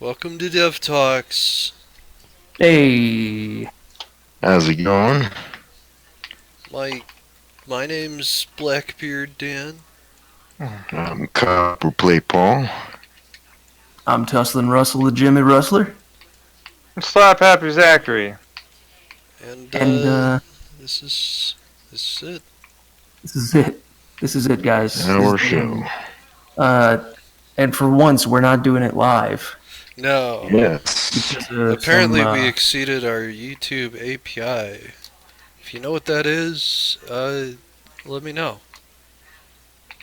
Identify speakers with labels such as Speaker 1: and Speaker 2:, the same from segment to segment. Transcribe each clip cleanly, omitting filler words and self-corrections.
Speaker 1: Welcome to Dev Talks.
Speaker 2: Hey,
Speaker 3: How's it going?
Speaker 1: My name's Blackbeard Dan.
Speaker 3: I'm Copperplate Paul.
Speaker 2: I'm Tusslin Russell, the Jimmy Rustler,
Speaker 4: Slap Happy Zachary.
Speaker 1: And,
Speaker 2: and
Speaker 1: this is it.
Speaker 2: this is it. This is it, guys.
Speaker 3: Our
Speaker 2: This is the
Speaker 3: show.
Speaker 2: end. And for once, we're not doing it live.
Speaker 1: No.
Speaker 3: Yes.
Speaker 2: Because of
Speaker 1: Apparently
Speaker 2: some,
Speaker 1: we exceeded our YouTube API. If you know what that is, let me know.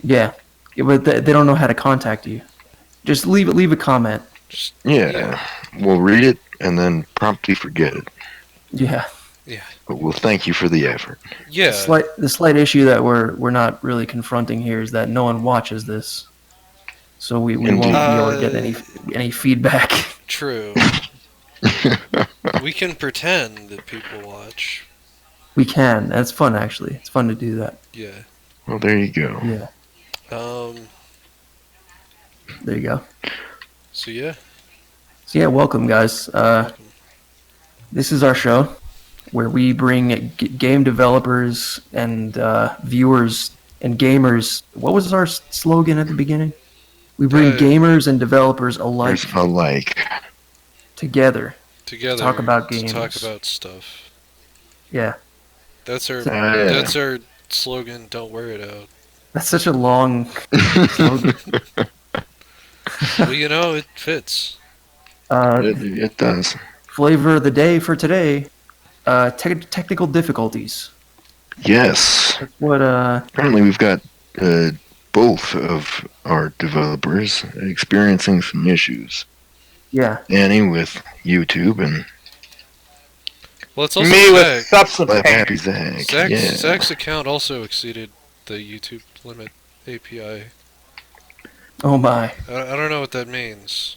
Speaker 2: yeah, but they don't know how to contact you. Just leave a comment.
Speaker 1: Just,
Speaker 3: Yeah. We'll read it and then promptly forget it.
Speaker 2: Yeah.
Speaker 3: But we'll thank you for the effort.
Speaker 1: Yeah.
Speaker 2: The slight issue that we're not really confronting here is that no one watches this, so we won't be able to get any feedback.
Speaker 1: True. We can pretend that people watch.
Speaker 2: We can. That's fun, actually. It's fun to do that.
Speaker 1: Yeah.
Speaker 3: Well, there you go.
Speaker 2: Yeah. There you go.
Speaker 1: So yeah.
Speaker 2: So yeah, welcome, guys. This is our show where we bring game developers and viewers and gamers. What was our slogan at the beginning? We bring gamers and developers alike
Speaker 3: There's a like.
Speaker 2: together.
Speaker 1: Together.
Speaker 2: Talk about
Speaker 1: to
Speaker 2: games.
Speaker 1: talk about stuff.
Speaker 2: Yeah,
Speaker 1: That's our
Speaker 3: Yeah.
Speaker 1: that's our slogan. Don't wear it out.
Speaker 2: that's such a long slogan.
Speaker 1: Well, you know, it fits.
Speaker 3: It does.
Speaker 2: Flavor of the day for today: technical difficulties.
Speaker 3: Yes.
Speaker 2: That's what
Speaker 3: Apparently we've got both of our developers experiencing some issues.
Speaker 2: yeah.
Speaker 3: Annie with YouTube and
Speaker 1: Well, it's also
Speaker 4: Me with
Speaker 1: Zach.
Speaker 4: substance
Speaker 3: Slap
Speaker 4: pain.
Speaker 3: Happy Zach.
Speaker 1: Zach's,
Speaker 3: Yeah.
Speaker 1: Zach's account also exceeded the YouTube limit API.
Speaker 2: Oh my.
Speaker 1: I don't know what that means.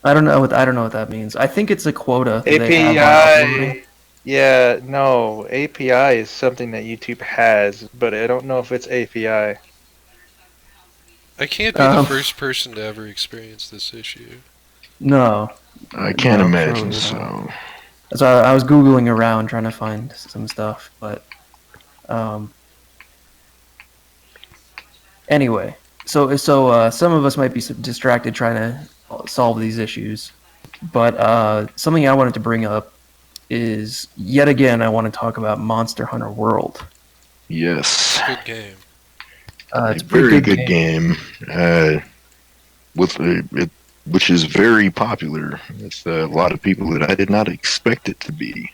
Speaker 2: I don't know what that means. I think it's a quota. that they have on uploading.
Speaker 4: API. Yeah, no. API is something that YouTube has, but I don't know if it's API.
Speaker 1: I can't be the
Speaker 2: Um.
Speaker 1: first person to ever experience this issue.
Speaker 2: No.
Speaker 3: I can't
Speaker 2: No,
Speaker 3: imagine
Speaker 2: probably
Speaker 3: so.
Speaker 2: So I was Googling around trying to find some stuff, but anyway, so some of us might be distracted trying to solve these issues, but something I wanted to bring up is yet again I want to talk about Monster Hunter World.
Speaker 3: Yes.
Speaker 1: Good game.
Speaker 2: It's a pretty
Speaker 3: Very
Speaker 2: good
Speaker 3: good game. Which is very popular with a lot of people that I did not expect it to be,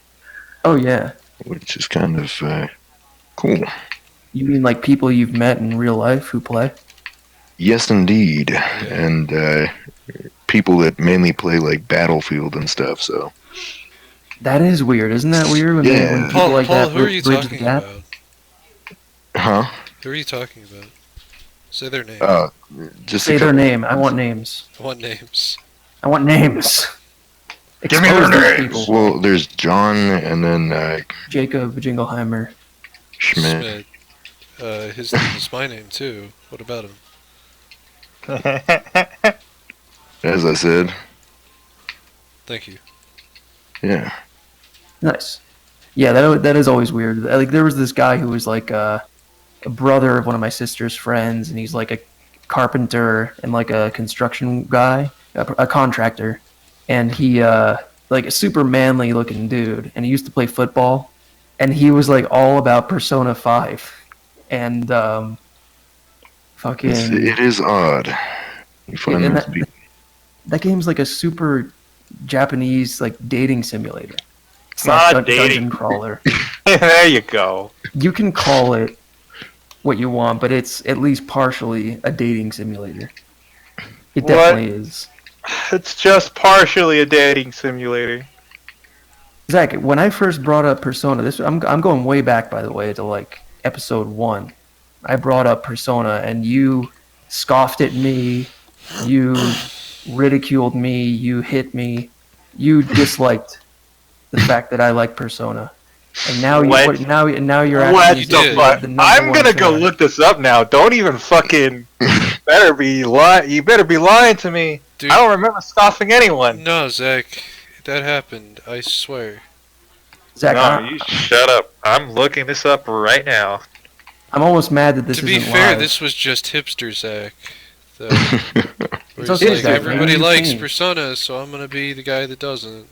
Speaker 2: Oh yeah,
Speaker 3: which is kind of cool.
Speaker 2: you mean like people you've met in real life who play?
Speaker 3: Yes, indeed. And people that mainly play like Battlefield and stuff. So
Speaker 2: That is weird, isn't that weird? When
Speaker 3: Yeah.
Speaker 2: when people like
Speaker 1: Paul,
Speaker 2: that
Speaker 1: who are you
Speaker 2: bridge the
Speaker 1: talking
Speaker 2: gap?
Speaker 1: about?
Speaker 3: huh?
Speaker 1: Who are you talking about? Say their name.
Speaker 3: Just
Speaker 2: Say
Speaker 3: a
Speaker 2: their
Speaker 3: couple-
Speaker 2: name. I want names.
Speaker 1: I want names.
Speaker 2: I want names.
Speaker 3: Give me their
Speaker 2: Expose these
Speaker 3: names.
Speaker 2: people.
Speaker 3: Well, there's John and then
Speaker 2: Jacob Jingleheimer.
Speaker 3: Schmidt.
Speaker 1: His name is my name too. What about him?
Speaker 3: As I said,
Speaker 1: Thank you.
Speaker 3: yeah.
Speaker 2: Nice. Yeah, that is always weird. Like there was this guy who was like a brother of one of my sister's friends, and he's like a carpenter and like a construction guy, a contractor, and he like a super manly looking dude, and he used to play football, and he was like all about Persona 5, and fucking
Speaker 3: It is odd. You find
Speaker 2: and
Speaker 3: those people.
Speaker 2: that game's like a super Japanese like dating simulator.
Speaker 4: Not
Speaker 2: Dungeon
Speaker 4: dating.
Speaker 2: crawler.
Speaker 4: There you go.
Speaker 2: You can call it what you want, but it's at least partially a dating simulator. It
Speaker 4: What?
Speaker 2: definitely is.
Speaker 4: It's just partially a dating simulator.
Speaker 2: Zach, when I first brought up Persona, I'm going way back, by the way, to like episode 1. I brought up Persona, and you scoffed at me, you ridiculed me, you hit me, you disliked the fact that I like Persona. And now
Speaker 4: What?
Speaker 2: now you're
Speaker 4: What
Speaker 2: actually
Speaker 4: the
Speaker 1: did.
Speaker 4: fuck?
Speaker 2: the number
Speaker 4: I'm
Speaker 2: one
Speaker 4: gonna go
Speaker 2: fan.
Speaker 4: look this up now. Don't even fucking. You better be lying to me.
Speaker 1: Dude,
Speaker 4: I don't remember stopping anyone.
Speaker 1: no, Zach, that happened. I swear.
Speaker 2: Zach,
Speaker 5: No, you shut up. I'm looking this up right now.
Speaker 2: I'm almost mad that this
Speaker 1: To be
Speaker 2: isn't
Speaker 1: fair,
Speaker 2: live.
Speaker 1: this was just hipster Zach. Where
Speaker 2: It's
Speaker 1: he's
Speaker 2: okay,
Speaker 1: like,
Speaker 2: Zach,
Speaker 1: everybody
Speaker 2: maybe
Speaker 1: likes
Speaker 2: change.
Speaker 1: Persona, so I'm gonna be the guy that doesn't.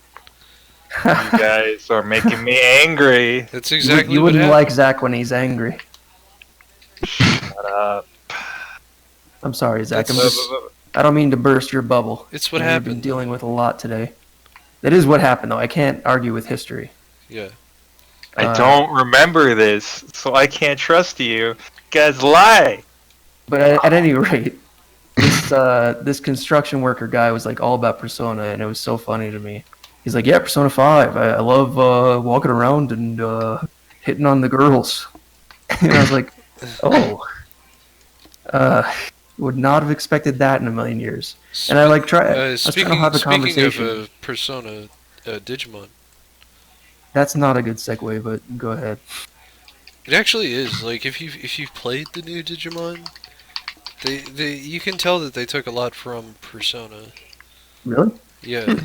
Speaker 4: You guys are making me angry.
Speaker 1: That's exactly
Speaker 2: you
Speaker 1: what
Speaker 2: wouldn't
Speaker 1: happened.
Speaker 2: like Zach when he's angry.
Speaker 4: Shut up.
Speaker 2: I'm sorry, Zach.
Speaker 1: That's-
Speaker 2: I don't mean to burst your bubble.
Speaker 1: It's what
Speaker 2: You've been
Speaker 1: happened.
Speaker 2: dealing with a lot today. That is what happened, though. I can't argue with history.
Speaker 1: Yeah.
Speaker 4: I don't remember this, so I can't trust you. You guys lie.
Speaker 2: But at any rate, this construction worker guy was like all about Persona, and it was so funny to me. He's like, "Yeah, Persona 5. I love walking around and hitting on the girls." And I was like, "Oh, would not have expected that in a million years." And I like I was trying to have a
Speaker 1: Speaking
Speaker 2: conversation.
Speaker 1: of Persona, Digimon,
Speaker 2: That's not a good segue, but go ahead.
Speaker 1: it actually is. Like if you've played the new Digimon, they you can tell that they took a lot from Persona.
Speaker 2: Really?
Speaker 1: Yeah.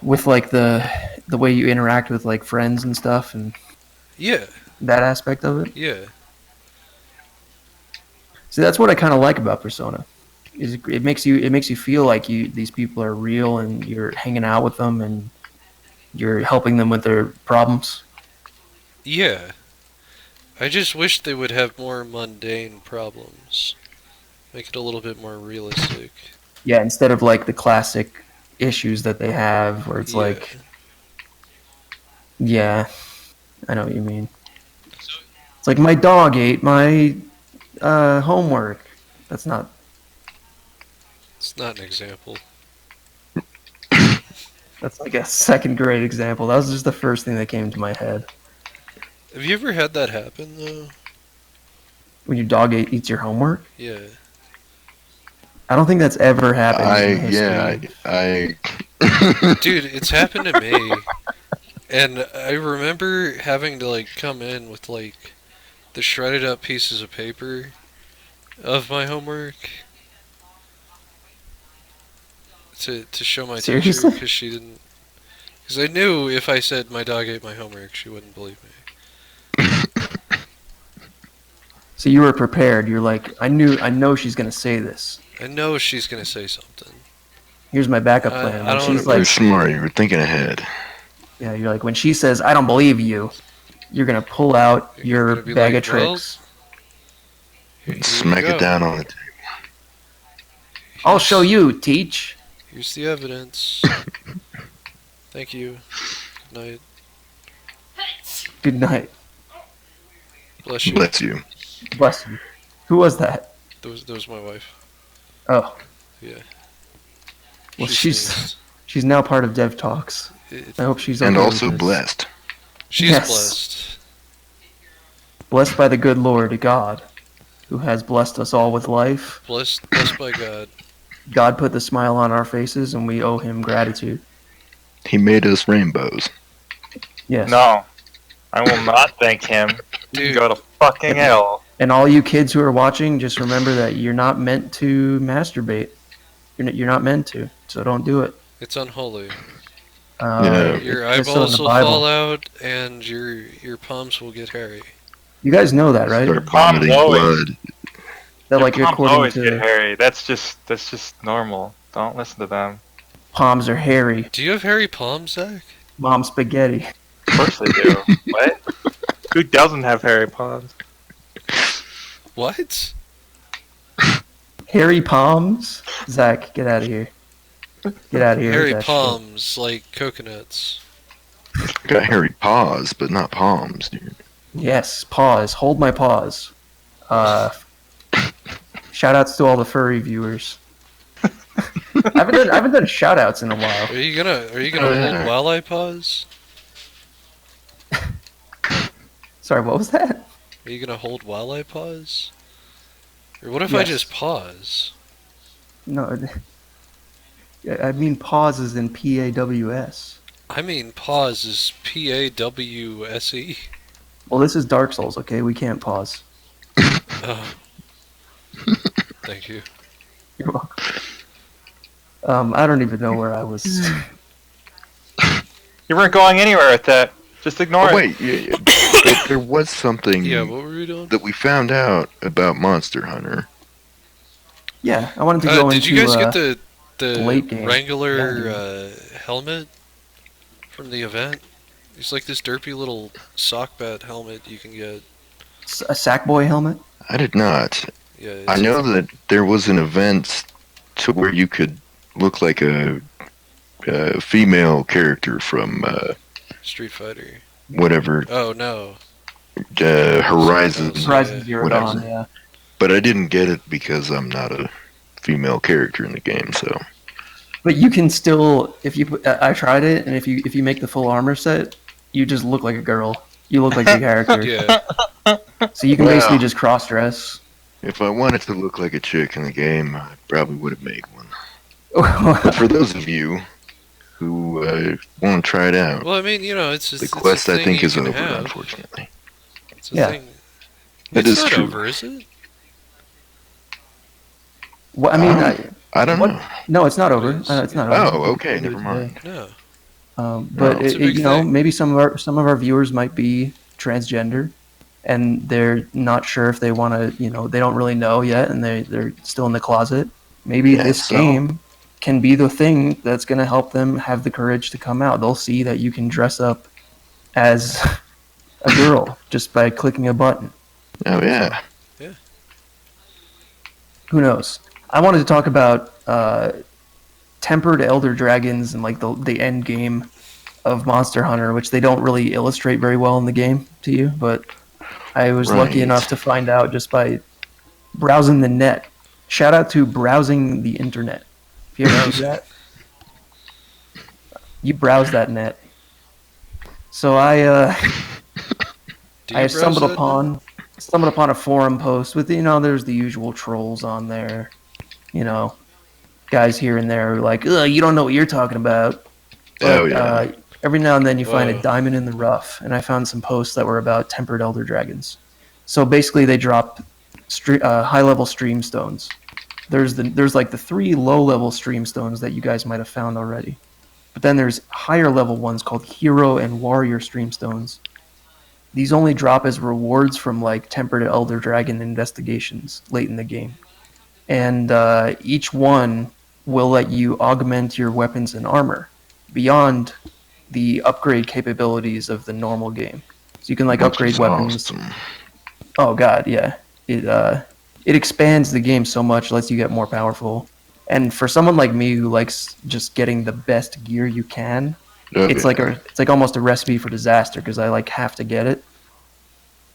Speaker 2: With like the way you interact with like friends and stuff, and
Speaker 1: Yeah.
Speaker 2: that aspect of it.
Speaker 1: Yeah.
Speaker 2: See, that's what I kind of like about Persona. Is it makes you feel like these people are real and you're hanging out with them and you're helping them with their problems.
Speaker 1: Yeah. I just wish they would have more mundane problems. Make it a little bit more realistic.
Speaker 2: Yeah, instead of like the classic issues that they have, where it's
Speaker 1: Yeah.
Speaker 2: like, yeah, I know what you mean. It's like my dog ate my homework. That's not.
Speaker 1: It's not an example.
Speaker 2: That's like a second grade example. That was just the first thing that came to my head.
Speaker 1: Have you ever had that happen though?
Speaker 2: When your dog eats your homework.
Speaker 1: Yeah.
Speaker 2: I don't think that's ever happened. in history.
Speaker 3: I
Speaker 1: Dude, it's happened to me. And I remember having to like come in with like the shredded up pieces of paper of my homework to show my teacher
Speaker 2: Seriously?
Speaker 1: because she didn't. Because I knew if I said my dog ate my homework, she wouldn't believe me.
Speaker 2: So you were prepared. You're like, I know she's gonna say this.
Speaker 1: I know she's gonna say something.
Speaker 2: Here's my backup
Speaker 1: I-
Speaker 2: plan.
Speaker 1: I
Speaker 2: When
Speaker 1: don't-
Speaker 2: she's
Speaker 3: you're
Speaker 2: like,
Speaker 3: smart. You were thinking ahead.
Speaker 2: yeah, you're like, when she says, I don't believe you, you're gonna pull out
Speaker 1: You're
Speaker 2: your
Speaker 1: gonna be
Speaker 2: bag
Speaker 1: like,
Speaker 2: of
Speaker 1: "Well,
Speaker 2: tricks.
Speaker 1: Here you
Speaker 3: Smack
Speaker 1: go.
Speaker 3: it down on it.
Speaker 2: I'll show you, teach.
Speaker 1: Here's the evidence. Thank you. Good night.
Speaker 2: Good night.
Speaker 1: Bless you.
Speaker 3: Bless you.
Speaker 2: Bless you. Who was that?
Speaker 1: That was my wife.
Speaker 2: Oh.
Speaker 1: Yeah.
Speaker 2: Well,
Speaker 1: She
Speaker 2: she's
Speaker 1: sneezed.
Speaker 2: she's now part of Dev Talks.
Speaker 1: It-
Speaker 2: I hope she's okay
Speaker 3: And
Speaker 2: with
Speaker 3: also
Speaker 2: this.
Speaker 3: blessed.
Speaker 1: she's
Speaker 2: Yes.
Speaker 1: blessed.
Speaker 2: Blessed by the good Lord God, who has blessed us all with life.
Speaker 1: Blessed by God.
Speaker 2: God put the smile on our faces, and we owe him gratitude.
Speaker 3: He made us rainbows.
Speaker 2: Yes.
Speaker 4: No, I will not thank him. You
Speaker 1: Dude.
Speaker 4: can go to fucking hell.
Speaker 2: And all you kids who are watching, just remember that you're not meant to masturbate. You're not meant to, so don't do it.
Speaker 1: It's unholy.
Speaker 3: Yeah.
Speaker 1: Your
Speaker 2: it says so in
Speaker 1: eyeballs
Speaker 2: the
Speaker 1: will
Speaker 2: Bible.
Speaker 1: fall out, and your palms will get hairy.
Speaker 2: You guys know that, right?
Speaker 3: Start
Speaker 4: palms
Speaker 3: vomiting
Speaker 4: always-
Speaker 3: blood.
Speaker 2: That like
Speaker 4: Your palms
Speaker 2: according
Speaker 4: always get
Speaker 2: to
Speaker 4: hairy. That's just normal. Don't listen to them.
Speaker 2: palms are hairy.
Speaker 1: Do you have hairy palms, Zach?
Speaker 2: Mom spaghetti.
Speaker 4: Of course they do. What? Who doesn't have hairy palms?
Speaker 1: What?
Speaker 2: Hairy palms? Zach, get out of here. Get out of here. with
Speaker 1: Hairy
Speaker 2: that shit.
Speaker 1: palms, like coconuts.
Speaker 3: Got hairy paws, but not palms, dude.
Speaker 2: Yes, paws. Hold my paws. Shout outs to all the furry viewers. I haven't done shout outs in a while.
Speaker 1: Are you gonna
Speaker 3: Oh, yeah.
Speaker 1: hold while I pause?
Speaker 2: Sorry, what was that?
Speaker 1: Are you gonna hold while I pause? Or what if I
Speaker 2: Yes.
Speaker 1: just pause?
Speaker 2: No, I mean pause is in PAWS.
Speaker 1: I mean pause is PAWSE.
Speaker 2: Well, this is Dark Souls, okay? We can't pause.
Speaker 1: Oh. Thank you.
Speaker 2: You're welcome. I don't even know where I was.
Speaker 4: You weren't going anywhere with that. Just ignore
Speaker 3: Oh
Speaker 4: it.
Speaker 3: wait, yeah. But there was something
Speaker 1: Yeah, what were we doing?
Speaker 3: that we found out about Monster Hunter.
Speaker 2: Yeah, I wanted to go
Speaker 1: Did
Speaker 2: into.
Speaker 1: you guys get the
Speaker 2: late game.
Speaker 1: Wrangler helmet from the event? It's like this derpy little sock bat helmet you can get.
Speaker 2: A Sackboy helmet?
Speaker 3: I did not.
Speaker 1: Yeah,
Speaker 3: I
Speaker 1: it's-
Speaker 3: know that there was an event to where you could look like a female character from
Speaker 1: Street Fighter.
Speaker 3: whatever
Speaker 1: Oh no.
Speaker 3: Horizon,
Speaker 2: Horizon Zero
Speaker 3: whatever.
Speaker 2: Dawn, yeah.
Speaker 3: but I didn't get it because I'm not a female character in the game. So
Speaker 2: But you can still, if you, I tried it, and if you make the full armor set, you just look like a girl. You look like the character.
Speaker 1: Yeah.
Speaker 2: So you can
Speaker 3: Wow.
Speaker 2: basically just cross dress.
Speaker 3: if I wanted to look like a chick in the game, I probably would have made one. But for those of you who want to try it out,
Speaker 1: Well, I mean, you know, it's
Speaker 3: the
Speaker 1: it's
Speaker 3: quest
Speaker 1: a
Speaker 3: I
Speaker 1: thing
Speaker 3: think
Speaker 1: you
Speaker 3: is
Speaker 1: can
Speaker 3: over,
Speaker 1: have.
Speaker 3: unfortunately.
Speaker 1: It's a
Speaker 2: Yeah.
Speaker 1: thing.
Speaker 3: It
Speaker 1: It's
Speaker 3: is
Speaker 1: not
Speaker 3: true.
Speaker 1: over, is it?
Speaker 2: Well, I mean,
Speaker 3: I don't
Speaker 2: What?
Speaker 3: know.
Speaker 2: no, it's not over. It's not over.
Speaker 3: Oh, okay, never mind.
Speaker 1: No.
Speaker 2: But
Speaker 3: No,
Speaker 1: it's a big
Speaker 2: you know,
Speaker 1: thing.
Speaker 2: maybe some of our viewers might be transgender, and they're not sure if they want to. You know, they don't really know yet, and they're still in the closet. Maybe
Speaker 3: Yeah,
Speaker 2: this
Speaker 3: so-
Speaker 2: game can be the thing that's going to help them have the courage to come out. They'll see that you can dress up as a girl just by clicking a button.
Speaker 3: Oh yeah.
Speaker 2: Who knows? I wanted to talk about tempered elder dragons and like the end game of Monster Hunter, which they don't really illustrate very well in the game to you, but I was lucky
Speaker 3: Right.
Speaker 2: enough to find out just by browsing the net. Shout out to browsing the internet. If you ever do that, you browse that net. So
Speaker 1: Do you
Speaker 2: I
Speaker 1: browse
Speaker 2: stumbled
Speaker 1: that?
Speaker 2: upon a forum post with, you know, there's the usual trolls on there, you know, guys here and there who are like, ugh, you don't know what you're talking about.
Speaker 3: Oh
Speaker 2: But,
Speaker 3: yeah.
Speaker 2: every now and then you find a
Speaker 1: Whoa.
Speaker 2: diamond in the rough, and I found some posts that were about tempered elder dragons. So basically, they drop high-level stream stones. There's like the 3 low-level stream stones that you guys might have found already, but then there's higher-level ones called hero and warrior stream stones. These only drop as rewards from like tempered elder dragon investigations late in the game, and each one will let you augment your weapons and armor beyond the upgrade capabilities of the normal game. So you can like
Speaker 3: Which
Speaker 2: upgrade
Speaker 3: is
Speaker 2: weapons.
Speaker 3: awesome.
Speaker 2: Oh god, yeah. It expands the game so much, lets you get more powerful. And for someone like me who likes just getting the best gear you can,
Speaker 3: Oh,
Speaker 2: it's
Speaker 3: yeah.
Speaker 2: like almost a recipe for disaster because I like have to get it.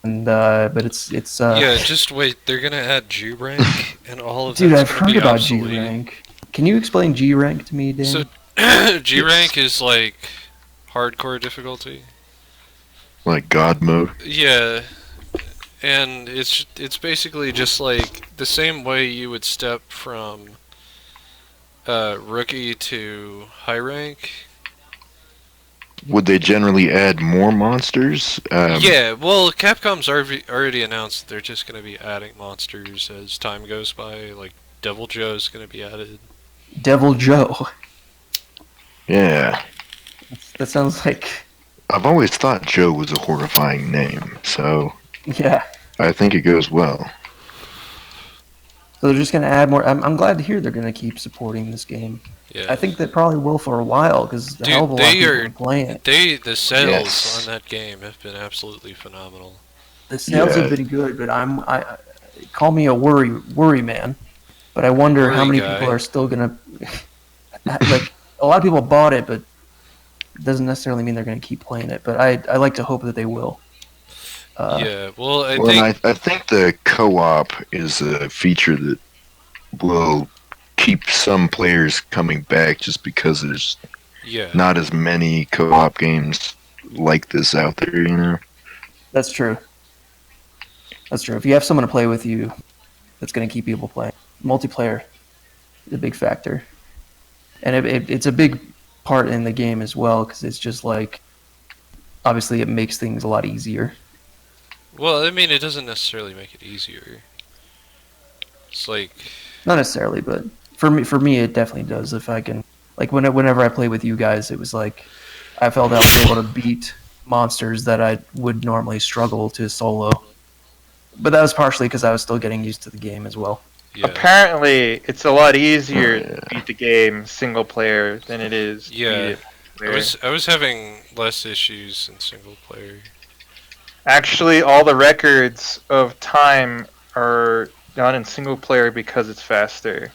Speaker 2: And but it's
Speaker 1: Yeah, just wait. They're gonna add G rank and all of
Speaker 2: dude,
Speaker 1: that's
Speaker 2: I've
Speaker 1: gonna
Speaker 2: heard
Speaker 1: be
Speaker 2: about
Speaker 1: obsolete.
Speaker 2: G rank. Can you explain G rank to me, Dan?
Speaker 1: So G rank is like hardcore difficulty.
Speaker 3: Like God mode.
Speaker 1: Yeah, and it's basically just like the same way you would step from rookie to high rank.
Speaker 3: Would they generally add more monsters?
Speaker 1: Yeah, well, Capcom's already announced that they're just going to be adding monsters as time goes by. Like Devil Joe's going to be added.
Speaker 2: Devil Joe.
Speaker 3: Yeah.
Speaker 2: That sounds like
Speaker 3: I've always thought Joe was a horrifying name, so
Speaker 2: yeah.
Speaker 3: I think it goes well.
Speaker 2: So they're just gonna add more. I'm glad to hear they're gonna keep supporting this game.
Speaker 1: Yeah,
Speaker 2: I think they probably will for a while because a
Speaker 1: Dude,
Speaker 2: hell of a lot of
Speaker 1: they
Speaker 2: people
Speaker 1: are-
Speaker 2: are playing it.
Speaker 1: the sales
Speaker 3: Yes.
Speaker 1: on that game have been absolutely phenomenal.
Speaker 2: The sales
Speaker 3: Yeah.
Speaker 2: have been good, but I call me a worry man. But I wonder how
Speaker 1: Worry
Speaker 2: many
Speaker 1: guy.
Speaker 2: people are still gonna like. A lot of people bought it, but it doesn't necessarily mean they're gonna keep playing it. But I like to hope that they will.
Speaker 1: Yeah, well, I
Speaker 3: Well,
Speaker 1: think
Speaker 3: and I think the co-op is a feature that will keep some players coming back just because there's
Speaker 1: yeah,
Speaker 3: not as many co-op games like this out there, you know?
Speaker 2: That's true. That's true. If you have someone to play with you, that's going to keep people playing. Multiplayer is a big factor, and it's a big part in the game as well because it's just like obviously it makes things a lot easier.
Speaker 1: well, I mean, it doesn't necessarily make it easier. It's like
Speaker 2: Not necessarily, but for me, it definitely does. If I can, like, whenever I play with you guys, it was like I felt I was able to beat monsters that I would normally struggle to solo. But that was partially because I was still getting used to the game as well.
Speaker 1: Yeah.
Speaker 4: Apparently, it's a lot easier
Speaker 3: Oh, yeah.
Speaker 4: to beat the game single player than it is to
Speaker 1: Yeah.
Speaker 4: beat it multiplayer.
Speaker 1: I was having less issues in single player.
Speaker 4: Actually, all the records of time are done in single player because it's faster.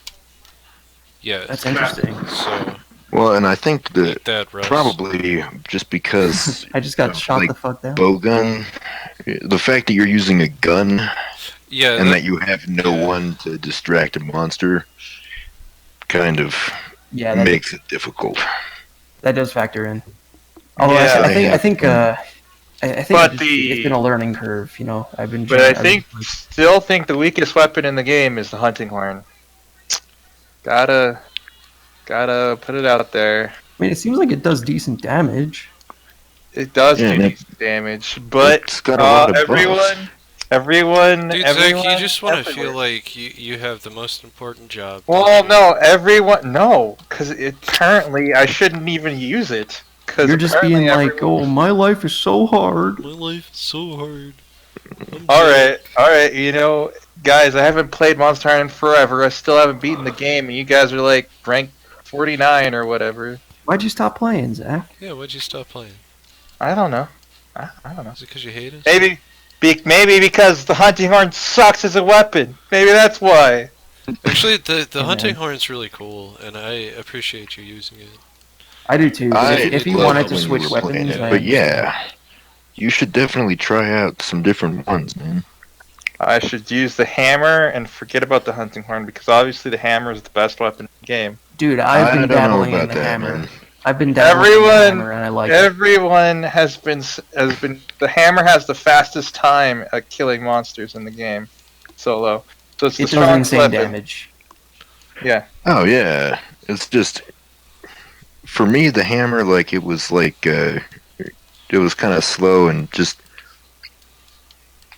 Speaker 1: Yeah.
Speaker 2: That's interesting.
Speaker 1: So
Speaker 3: Well, and I think that
Speaker 1: eat that, Russ.
Speaker 3: probably just because
Speaker 2: I just got shot
Speaker 3: like
Speaker 2: the fuck down.
Speaker 3: bowgun, the fact that you're using a gun
Speaker 1: Yeah.
Speaker 3: and that you have no
Speaker 1: yeah.
Speaker 3: one to distract a monster kind of
Speaker 2: Yeah, that,
Speaker 3: makes it difficult.
Speaker 2: that does factor in. Although
Speaker 4: Yeah.
Speaker 2: I think
Speaker 4: But
Speaker 2: it's been a learning curve. You know, I've been.
Speaker 4: But I still think the weakest weapon in the game is the hunting horn. Gotta put it out there.
Speaker 2: I mean, it seems like it does decent damage.
Speaker 4: It does
Speaker 3: Yeah,
Speaker 4: do
Speaker 3: that-
Speaker 4: decent damage, but
Speaker 3: It's got a lot of buffs.
Speaker 4: everyone,
Speaker 1: Dude,
Speaker 4: everyone,
Speaker 1: Zach, you just want to
Speaker 4: everywhere.
Speaker 1: feel like you have the most important job.
Speaker 4: Well, no, everyone, no, because currently I shouldn't even use it. Cause
Speaker 2: You're just being
Speaker 4: apparently
Speaker 2: like, "Oh, my life is so hard."
Speaker 1: My life is so hard.
Speaker 4: all right, you know, guys, I haven't played Monster Hunter in forever. I still haven't beaten the game, and you guys are like ranked 49 or whatever.
Speaker 2: Why'd you stop playing, Zach?
Speaker 1: Yeah, why'd you stop playing?
Speaker 4: I don't know. I don't know.
Speaker 1: Is it because you hate us?
Speaker 4: Maybe because the hunting horn sucks as a weapon. Maybe that's why.
Speaker 1: Actually, the
Speaker 2: Yeah.
Speaker 1: hunting horn's really cool, and I appreciate you using it.
Speaker 2: I do too.
Speaker 3: I
Speaker 2: But if you
Speaker 3: love
Speaker 2: wanted
Speaker 3: it
Speaker 2: to
Speaker 3: when you
Speaker 2: switch
Speaker 3: were playing
Speaker 2: weapons,
Speaker 3: it,
Speaker 2: I
Speaker 3: but yeah, you should definitely try out some different ones, man.
Speaker 4: I should use the hammer and forget about the hunting horn because obviously the hammer is the best weapon in the game.
Speaker 2: dude,
Speaker 3: I
Speaker 2: I've been
Speaker 3: don't know
Speaker 2: dabbling in
Speaker 3: about
Speaker 2: the
Speaker 3: that,
Speaker 2: hammer.
Speaker 3: man.
Speaker 2: I've been dabbling in the
Speaker 4: Everyone-
Speaker 2: hammer, and I like it.
Speaker 4: Everyone has been. The hammer has the fastest time at killing monsters in the game, solo. So it's the
Speaker 2: It does
Speaker 4: strongest
Speaker 2: insane
Speaker 4: weapon.
Speaker 2: damage.
Speaker 4: Yeah.
Speaker 3: Oh yeah, it's just for me the hammer like it was kind of slow and just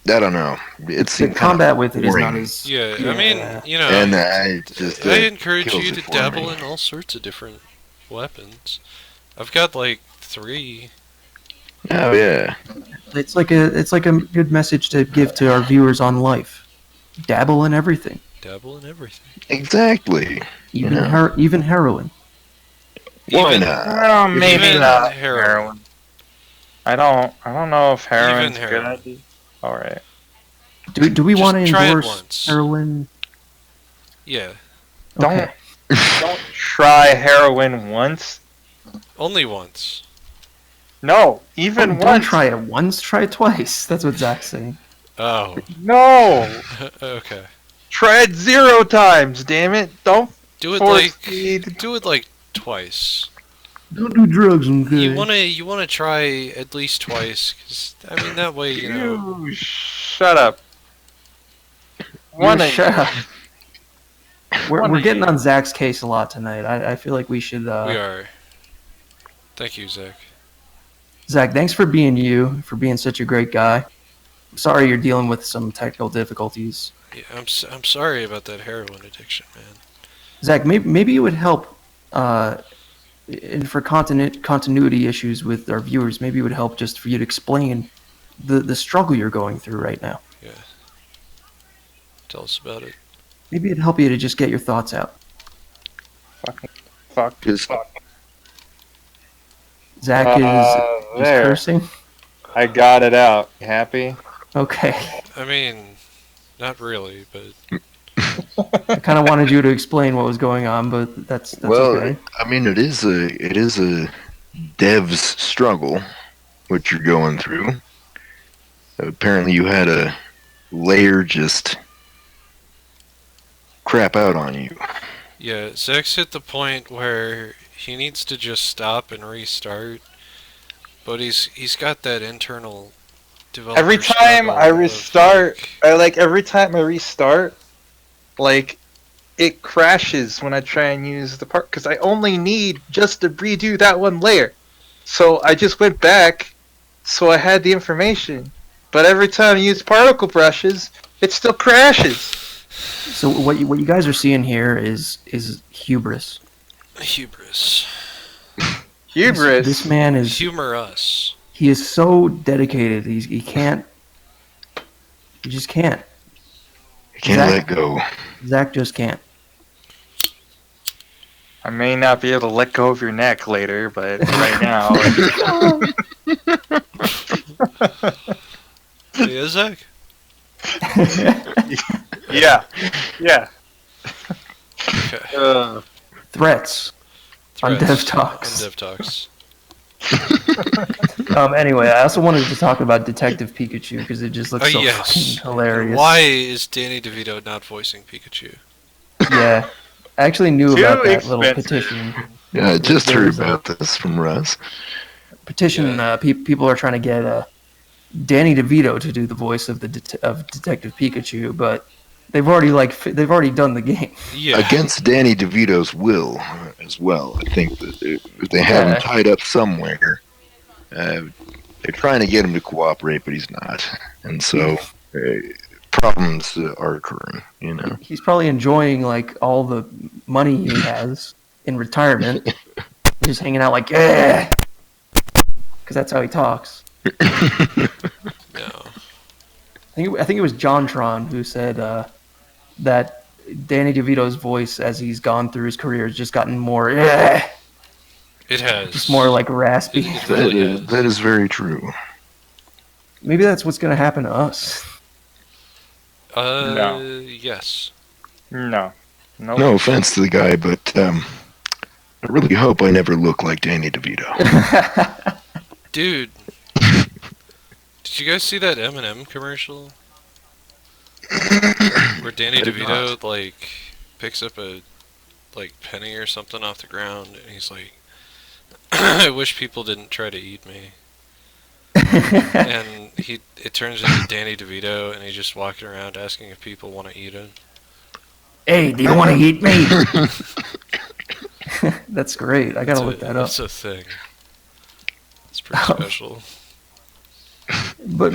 Speaker 3: I don't know. It
Speaker 2: The
Speaker 3: seemed
Speaker 2: combat with it is not
Speaker 3: boring.
Speaker 2: as.
Speaker 1: Yeah, I mean, you know,
Speaker 3: and I just
Speaker 1: I encourage
Speaker 3: kills
Speaker 1: you
Speaker 3: it
Speaker 1: to
Speaker 3: for
Speaker 1: dabble
Speaker 3: me.
Speaker 1: in all sorts of different weapons. I've got like 3.
Speaker 3: Oh yeah,
Speaker 2: It's like a good message to give to our viewers on life. Dabble in everything,
Speaker 1: Dabble in everything.
Speaker 3: exactly.
Speaker 2: even
Speaker 3: Yeah.
Speaker 2: even heroin.
Speaker 3: Why
Speaker 1: Even-
Speaker 3: not?
Speaker 4: Well, maybe
Speaker 1: Even
Speaker 4: not
Speaker 1: heroin.
Speaker 4: heroin. I don't know if heroin's a good
Speaker 1: heroin.
Speaker 4: idea. All right.
Speaker 2: Do we
Speaker 1: Just
Speaker 2: want to
Speaker 1: try it
Speaker 2: endorse
Speaker 1: once.
Speaker 2: heroin?
Speaker 1: Yeah,
Speaker 2: Okay.
Speaker 4: Don't try heroin once.
Speaker 1: only once.
Speaker 4: No, even
Speaker 2: Don't
Speaker 4: once.
Speaker 2: try it once, try it twice. That's what Zach's saying.
Speaker 1: Oh,
Speaker 4: No,
Speaker 1: okay.
Speaker 4: try it 0 times. Damn it! Don't
Speaker 1: Do it
Speaker 4: force
Speaker 1: like
Speaker 4: feed.
Speaker 1: twice.
Speaker 2: Don't do drugs, okay?
Speaker 1: You wanna try at least twice, 'cause, I mean that way you know.
Speaker 4: You shut up. One of
Speaker 2: shut
Speaker 4: you.
Speaker 2: up. We're
Speaker 4: One of
Speaker 2: getting
Speaker 4: you.
Speaker 2: on Zach's case a lot tonight. I feel like we should.
Speaker 1: We are. Thank you, Zach.
Speaker 2: Zach, thanks for being you, for being such a great guy. I'm sorry you're dealing with some technical difficulties.
Speaker 1: Yeah, I'm sorry about that heroin addiction, man.
Speaker 2: Zach, maybe it would help, and for continuity issues with our viewers, maybe it would help just for you to explain the struggle you're going through right now.
Speaker 1: Tell us about it.
Speaker 2: Maybe it'd help you to just get your thoughts out.
Speaker 4: Fuck.
Speaker 3: Just
Speaker 2: Zach is
Speaker 4: There.
Speaker 2: cursing.
Speaker 4: I got it out. You happy?
Speaker 2: Okay.
Speaker 1: I mean, not really, but
Speaker 2: I kind of wanted you to explain what was going on, but that's
Speaker 3: well,
Speaker 2: okay.
Speaker 3: I mean, it is a dev's struggle, what you're going through. Apparently, you had a layer just crap out on you.
Speaker 1: yeah, Zach's hit the point where he needs to just stop and restart. But he's got that internal developer
Speaker 4: Every time
Speaker 1: struggle
Speaker 4: I
Speaker 1: of,
Speaker 4: restart,
Speaker 1: like,
Speaker 4: every time I restart, like it crashes when I try and use the part because I only need just to redo that one layer. So I just went back, so I had the information. But every time I use particle brushes, it still crashes.
Speaker 2: So what you guys are seeing here is hubris.
Speaker 1: Hubris.
Speaker 4: Hubris.
Speaker 2: This man is
Speaker 1: Humor us.
Speaker 2: he is so dedicated. He can't. He just can't.
Speaker 3: I can't
Speaker 2: Zach-
Speaker 3: let go.
Speaker 2: Zach just can't.
Speaker 4: I may not be able to let go of your neck later, but right now,
Speaker 1: Yeah, Zach?
Speaker 4: yeah, yeah.
Speaker 1: Okay.
Speaker 2: Threats. On
Speaker 1: Threats.
Speaker 2: Dev Talks.
Speaker 1: On Dev Talks.
Speaker 2: Anyway, I also wanted to talk about Detective Pikachu because it just looks so
Speaker 1: Yes.
Speaker 2: fucking hilarious.
Speaker 1: Why is Danny DeVito not voicing Pikachu?
Speaker 2: Yeah, I actually knew
Speaker 4: Too
Speaker 2: about that little
Speaker 4: expensive.
Speaker 2: petition.
Speaker 3: Yeah, I just heard
Speaker 2: There's a-
Speaker 3: about this from Russ.
Speaker 2: People are trying to get Danny DeVito to do the voice of of Detective Pikachu, but they've already done the game.
Speaker 1: Yeah.
Speaker 3: Against Danny DeVito's will as well. I think that they have
Speaker 2: Yeah.
Speaker 3: him tied up somewhere. They're trying to get him to cooperate, but he's not. And so problems are occurring, you know.
Speaker 2: He's probably enjoying like all the money he has in retirement, just hanging out like yeah, because that's how he talks.
Speaker 1: No.
Speaker 2: I think it was JonTron who said that Danny DeVito's voice as he's gone through his career has just gotten more
Speaker 1: It has.
Speaker 2: just more like raspy.
Speaker 1: It really has.
Speaker 3: That is very true.
Speaker 2: Maybe that's what's gonna happen to us.
Speaker 4: No.
Speaker 1: Yes.
Speaker 4: No. Nope.
Speaker 3: No offense to the guy, but I really hope I never look like Danny DeVito.
Speaker 1: Dude. Did you guys see that Eminem commercial? Where Danny
Speaker 3: I did
Speaker 1: DeVito, like, picks up a, like, penny or something off the ground, and he's like, I wish people didn't try to eat me. And it turns into Danny DeVito, and he's just walking around asking if people want to eat him.
Speaker 2: Hey, do you want to eat me? That's great. I gotta look that up.
Speaker 1: It's a thing. It's pretty special.
Speaker 2: But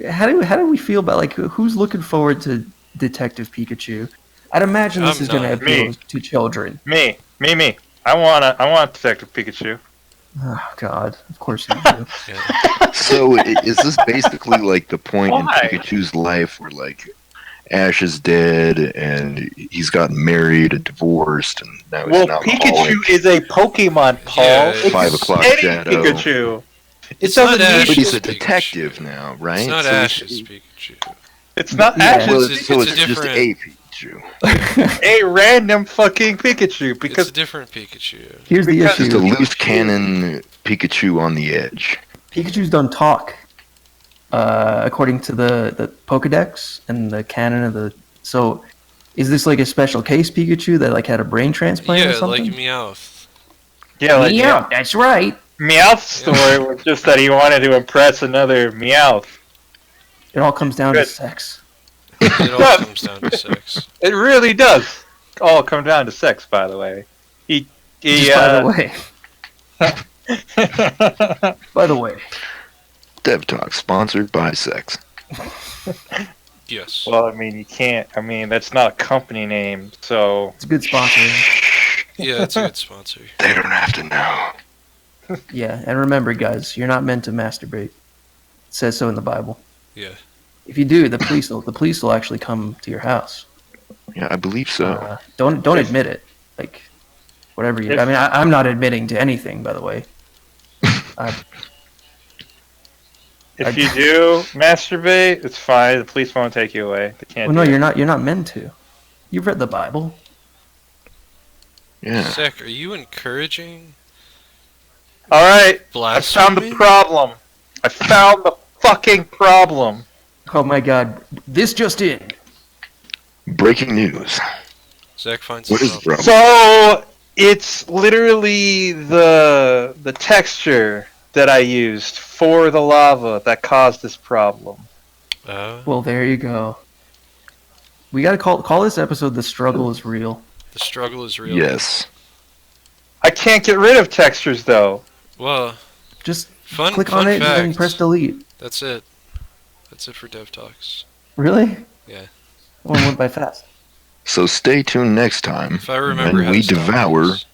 Speaker 2: how do we feel about like who's looking forward to Detective Pikachu? I'd imagine this
Speaker 1: I'm
Speaker 2: is going to
Speaker 1: not.
Speaker 2: appeal
Speaker 4: Me.
Speaker 2: to children.
Speaker 4: Me. I want Detective Pikachu.
Speaker 2: Oh God, of course you do.
Speaker 1: Yeah.
Speaker 3: So is this basically like the point
Speaker 4: Why?
Speaker 3: in Pikachu's life where like Ash is dead and he's gotten married and divorced and now he's
Speaker 4: Well,
Speaker 3: an alcoholic?
Speaker 4: Pikachu is a Pokemon, Paul.
Speaker 1: Yeah,
Speaker 4: It's
Speaker 3: 5 o'clock
Speaker 4: any
Speaker 3: shadow.
Speaker 4: Pikachu. It
Speaker 1: It's not
Speaker 4: doesn't
Speaker 1: Ash.
Speaker 3: But he's a
Speaker 1: Pikachu.
Speaker 3: detective now, right?
Speaker 1: It's not
Speaker 3: So
Speaker 1: Ash's Pikachu.
Speaker 4: It's not
Speaker 2: Yeah.
Speaker 4: Ash's.
Speaker 3: Well,
Speaker 1: It's-
Speaker 3: so
Speaker 1: it's
Speaker 3: it's
Speaker 1: a
Speaker 3: just
Speaker 1: different-
Speaker 3: a Pikachu.
Speaker 4: a random fucking Pikachu
Speaker 1: It's
Speaker 4: because
Speaker 1: a different Pikachu.
Speaker 2: Here's the
Speaker 4: Because-
Speaker 3: Just a
Speaker 2: issue:
Speaker 3: loose cannon Pikachu on the edge.
Speaker 2: Pikachu's don't talk, according to the Pokedex and the canon of the. So, is this like a special case Pikachu that like had a brain transplant or
Speaker 1: Yeah,
Speaker 2: something?
Speaker 1: like Meowth.
Speaker 2: Yeah, that's right.
Speaker 4: Meowth's story was just that he wanted to impress another Meowth.
Speaker 2: It all comes down to
Speaker 4: Good.
Speaker 2: sex.
Speaker 1: It all comes down to sex.
Speaker 4: It really does all come down to sex, by the way. He
Speaker 2: Just by the way,
Speaker 3: Dev Talk, sponsored by Sex.
Speaker 1: Yes.
Speaker 4: well, I mean, you can't. I mean, that's not a company name, so
Speaker 2: it's a good sponsor.
Speaker 1: Yeah, it's a good sponsor.
Speaker 3: They don't have to know.
Speaker 2: Yeah, and remember, guys, you're not meant to masturbate. It says so in the Bible.
Speaker 1: Yeah.
Speaker 2: If you do, the police will actually come to your house.
Speaker 3: Yeah, I believe so.
Speaker 2: Don't admit it. Like, whatever you.
Speaker 4: If-
Speaker 2: I mean, I'm not admitting to anything, by the way.
Speaker 4: if you do masturbate, it's fine. The police won't take you away. They can't.
Speaker 2: Well, no,
Speaker 4: do
Speaker 2: you're
Speaker 4: it.
Speaker 2: not. You're not meant to. You've read the Bible.
Speaker 3: Yeah.
Speaker 1: Zach, are you encouraging
Speaker 4: All right, I found
Speaker 1: blasphemy?
Speaker 4: the problem. I found the fucking problem.
Speaker 2: Oh my God! This just in.
Speaker 3: Breaking news.
Speaker 1: Zach finds
Speaker 3: What
Speaker 1: the
Speaker 3: is the
Speaker 1: problem.
Speaker 3: problem?
Speaker 4: So it's literally the texture that I used for the lava that caused this problem.
Speaker 2: Well, there you go. We gotta call this episode "The Struggle Is Real."
Speaker 1: The struggle is real.
Speaker 3: Yes.
Speaker 4: I can't get rid of textures though.
Speaker 1: Well,
Speaker 2: Just
Speaker 1: fun
Speaker 2: click
Speaker 1: fun
Speaker 2: on it
Speaker 1: fact.
Speaker 2: and then press delete.
Speaker 1: That's it. That's it for Dev Talks.
Speaker 2: Really? That one went by fast.
Speaker 3: So stay tuned next time
Speaker 1: If I remember
Speaker 3: when
Speaker 1: how
Speaker 3: we
Speaker 1: to stop
Speaker 3: devour
Speaker 1: this.